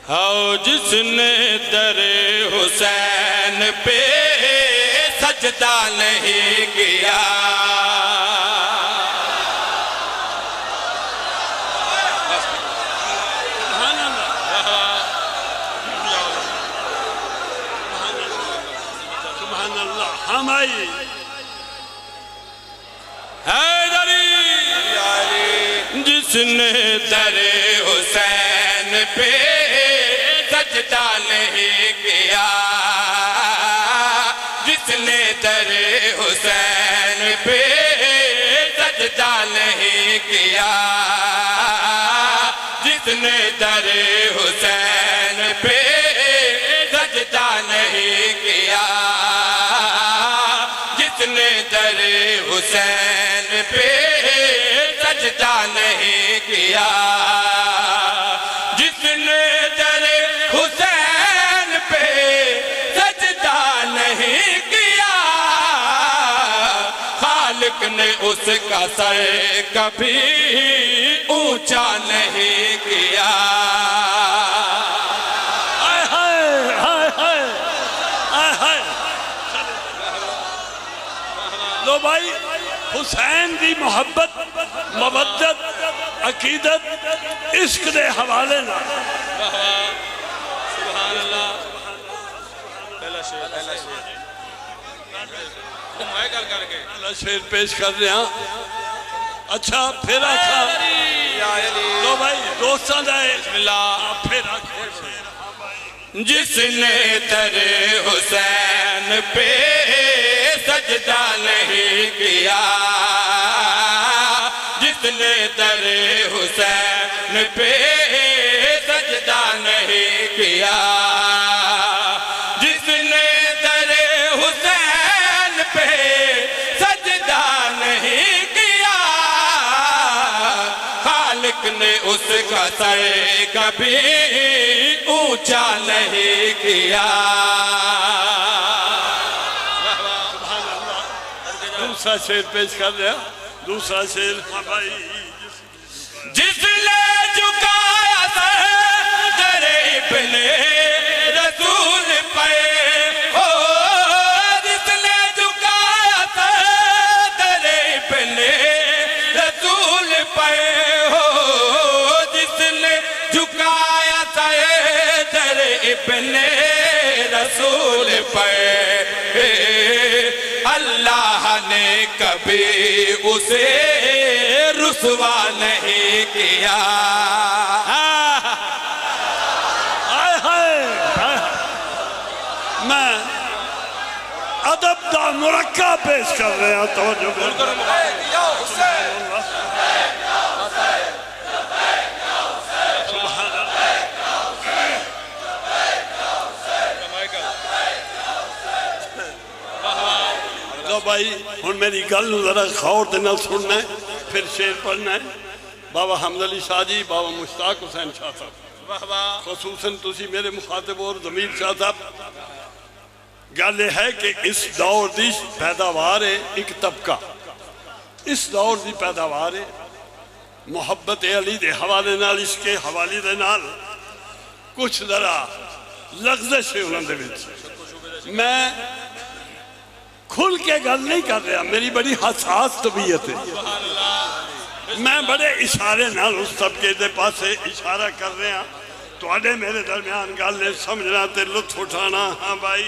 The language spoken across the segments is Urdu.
ہاؤ جس نے در حسین پہ سجدہ نہیں کیا جس نے در حسین پہ سجدہ نہیں کیا جس نے در حسین پہ سجدہ نہیں کیا جس نے در حسین پہ سجدہ نہیں کیا جس نے در حسین پہ سجدہ نہیں کیا جس نے در حسین پہ سجدہ نہیں کیا خالق نے اس کا سر کبھی اونچا نہیں کیا لو بھائی حسین دی محبت مودت عقیدت عشق دے حوالے نہ سبحان اللہ پہلا شیر پہلا شیر پیش کر رہے ہیں اچھا پھر آکھا لو بھائی دوستان دائے بسم اللہ پھر آکھا جس نے در حسین پہ سجدہ نہیں کیا جس نے در حسین پہ سجدہ نہیں کیا جس نے در حسین پہ سجدہ نہیں کیا خالق نے اس کا سر کبھی اونچا نہیں کیا دوسرا شیر پیش کر رہے ہیں دوسرا شیر جس نے جھکایا سر در ابن رسول پہ جس نے جھکایا سر در ابن رسول پہ جس نے جھکایا سر در ابن رسول پہ اللہ نے کبھی اسے رسوا نہیں کیا میں ادب دا مرکہ پیش کر رہے ہیں توجہ لو بھائی ہن میری گل ذرا غور دینا سننا ہے پھر شیر پڑھنا ہے بابا حمد علی شاہ جی بابا مشتاق حسین شاہ صاحب خصوصاً تسی میرے مخاطب اور ضمیر شاہ صاحب گل یہ ہے کہ اس دور دی پیداوار ہے ایک طبقہ اس دور دی پیداوار ہے محبت علی دے حوالے نال اس کے حوالے دے نال کچھ ذرا لغزش ہے انہوں دے وچ میں کھل کے گل نہیں کر رہا میری بڑی حساس طبیعت ہے میں بڑے اشارے نال اس طبقے دے پاسے اشارہ کر رہے ہیں تو آڈے میرے درمیان گل سمجھنا تے لطف اٹھانا ہاں بھائی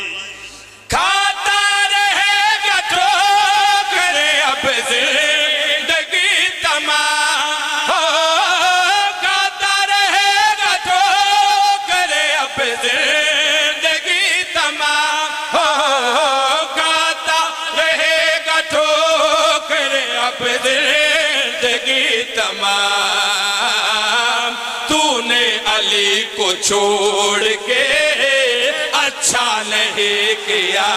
کھاتا رہے گا ٹھوکر اب زندگی تمام کھاتا رہے گا ٹھوکر اب زندگی تمام کھاتا رہے گا ٹھوکر اب زندگی تمام تو نے علی کو چھوڑ کے اچھا نہیں کیا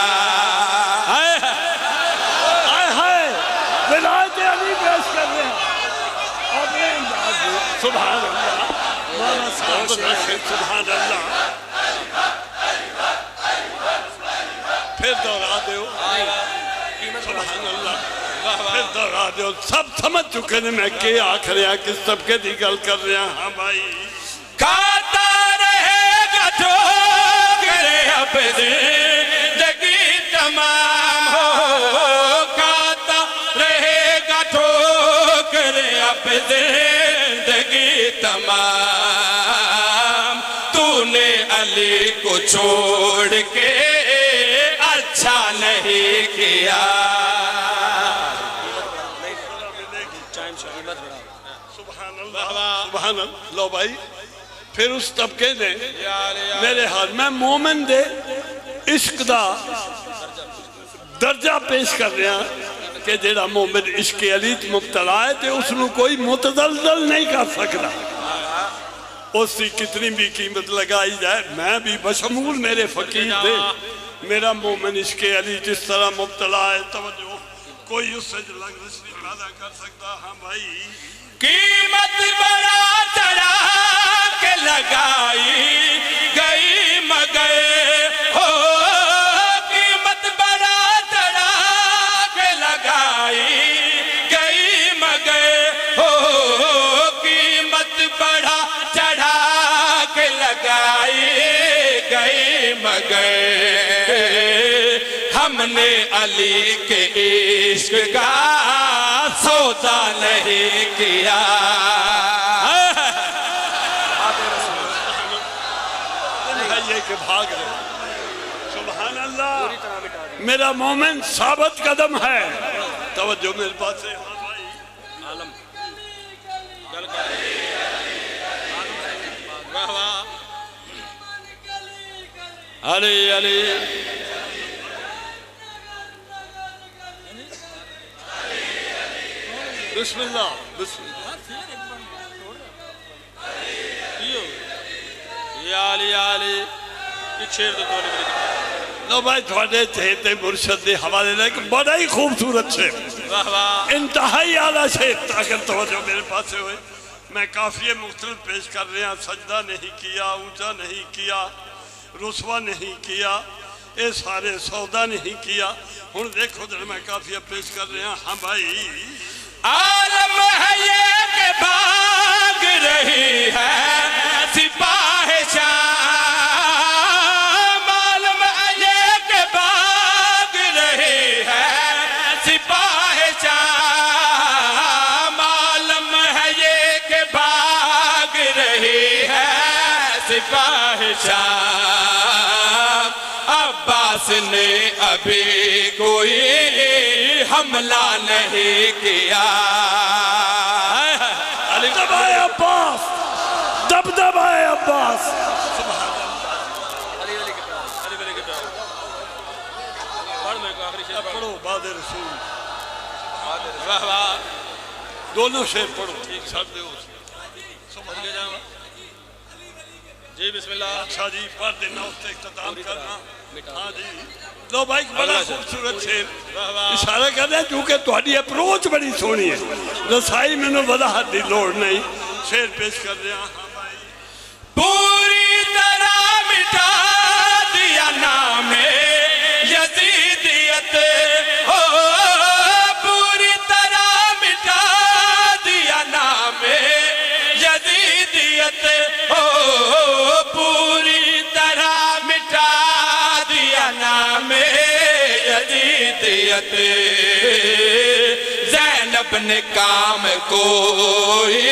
ولایت علی پیش کر رہے ہیں اپنے انداز سبحان اللہ مولانا صاحب رشید سبحان اللہ پھر دورا دیو سبحان اللہ پھر دورا دیو سب سمجھ چکے نے میں کہ آخر یا کس طبقے دی گل کر رہے ہیں ہاں بھائی کھاتا رہے علی کو چھوڑ کے اچھا نہیں کیا. سبحان اللہ. لو بھائی پھر اس طبقے نے میرے ہاتھ میں مومن دے عشق دا درجہ پیش کر رہا کہ جیڑا مومن عشق علی مبتلا ہے تے اس نو کوئی متزلزل نہیں کر سکتا. اس کی کتنی بھی قیمت لگائی جائے میں بھی بشمول میرے فقیر دے میرا مومن عشق علی جس طرح مبتلا ہے توجہ کوئی اس سے لگ رسلی پیدا کر سکتا. ہاں بھائی قیمت بڑا چڑھا کے لگائی گئی مگر ہو قیمت بڑا چڑھا کے لگائی گئی مگر ہو قیمت بڑا چڑھا کے لگائی گئی مگر ہم نے علی کے عشق کا سودا نہیں کیا. یہ کہ بھاگ رہے. سبحان اللہ. میرا مومن ثابت قدم ہے. توجہ میرے پاس سے. عالم علی علی بسم اللہ بسم اللہ. یا علی یہ چھیڑ دو تولی میری کتاب. لو بھائی تھوڑے تھے مرشد دے حوالے لے کہ بڑا ہی خوبصورت سے واہ واہ انتہائی اعلیٰ سے اگر توجہ میرے پاس سے ہوئے. میں کافیے مختلف پیش کر رہے ہیں. سجدہ نہیں کیا اونچا نہیں کیا رسوا نہیں کیا اے سارے سودا نہیں کیا. ہن دیکھو جب میں کافیہ پیش کر رہے ہیں. ہاں بھائی عالم ہے یہ کہ بھاگ رہی ہے سپاہ شام. عالم ہے یہ کہ بھاگ رہی ہے سپاہ شام. عالم ہے یہ کہ بھاگ رہی ہے سپاہ شام. عباس نے ابھی کوئی حملہ نہیں کیا. علی دبائے عباس دبائے عباس. علی کتاب علی کتاب پڑھ میرے کو آخری شعر پڑھ. پڑھو باد رسول. واہ واہ دونوں شعر پڑھو سر دے لے جاؤں. جی بسم اللہ. اچھا جی پڑھ دینا اس سے اختتام کرنا. ہاں جی لو بھائی بڑا خوبصورت شعر اشارہ کر رہے ہیں کیونکہ تہاڈی اپروچ بڑی سونی ہے. رسائی میں نے وضاحت دی لوڑ نہیں. شعر پیش کر رہے ہیں. ہاں بھائی پوری طرح مٹا دیا نام یزیدیت ہو. پوری طرح مٹا دیا نام یزیدیت ہو. پوری طرح مٹا دیا نام یزیدیت. زینب نے کام کوئی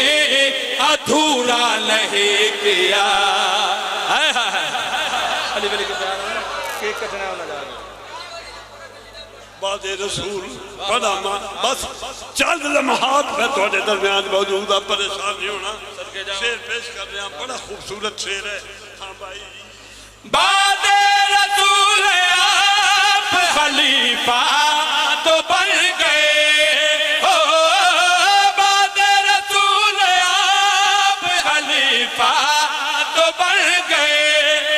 ادھورا نہیں کیا. علی کتاب کیک کٹنا ہونا جا رہا. باد رسول بڑا بس چند لمحات میں تھوڑے درمیان موجود ہے. پریشان نہیں ہونا. شعر پیش کر رہے ہیں. بڑا خوبصورت شعر ہے. ہاں بھائی بعد رسول آپ خلیفہ تو بن گئے ہو. بعد رسول آپ خلیفہ تو بن گئے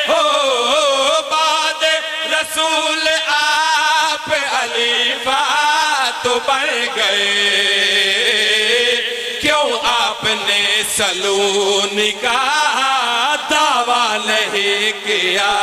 ہو. بعد رسول آپ خلیفہ تو بن گئے. کیوں آپ نے سلون کا دعویٰ نہیں کیا.